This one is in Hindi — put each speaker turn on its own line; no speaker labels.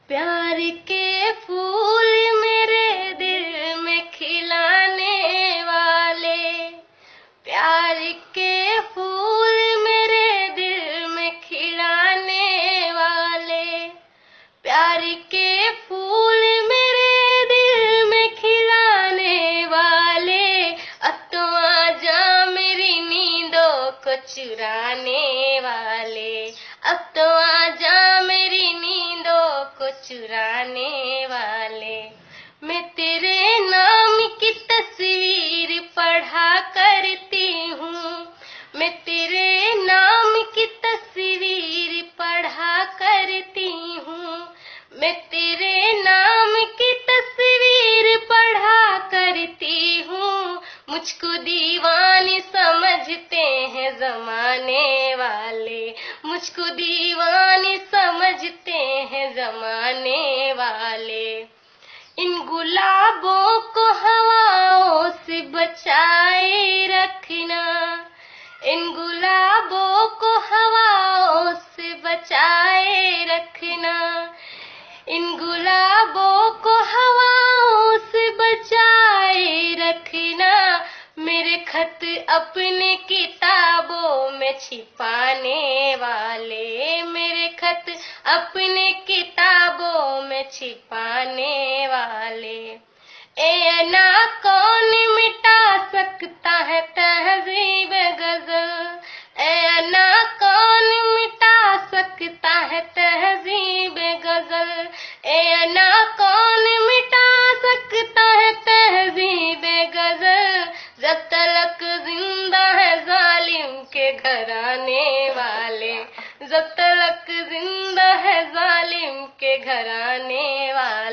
प्यार के फूल मेरे दिल में खिलाने वाले, प्यार के फूल मेरे दिल में खिलाने वाले, प्यार के फूल मेरे दिल में खिलाने वाले, अब तो आजा मेरी नींदों को चुराने वाले, अब तो आजा मेरी नींदों को चुराने वाले। मैं तेरे नाम की तस्वीर पढ़ा करती हूँ, मैं तेरे नाम की तस्वीर पढ़ा करती हूँ, मैं तेरे नाम की तस्वीर पढ़ा करती हूँ। मुझको दीवानी समझते हैं जमाने वाले, मुझको दीवानी समझते हैं जमाने वाले। इन गुलाबों को हवाओं से बचाए रखना, इन गुलाबों को हवाओं से बचाए रखना, इन गुलाबों को हवाओं से बचाए रखना। मेरे खत अपने किताबों में छिपाने वाले, मेरे खत अपने किताबों में छिपाने वाले। ए अना कौन मिटा सकता है तहज़ीब गज़ल, ए अना कौन मिटा सकता है तहज़ीब गज़ल, ए अना कौन मिटा सकता है तहज़ीब गज़ल। जब तलक जिंदा है जालिम के घराने वाले, जब तलक जिंदा है जालिम के घराने वाले।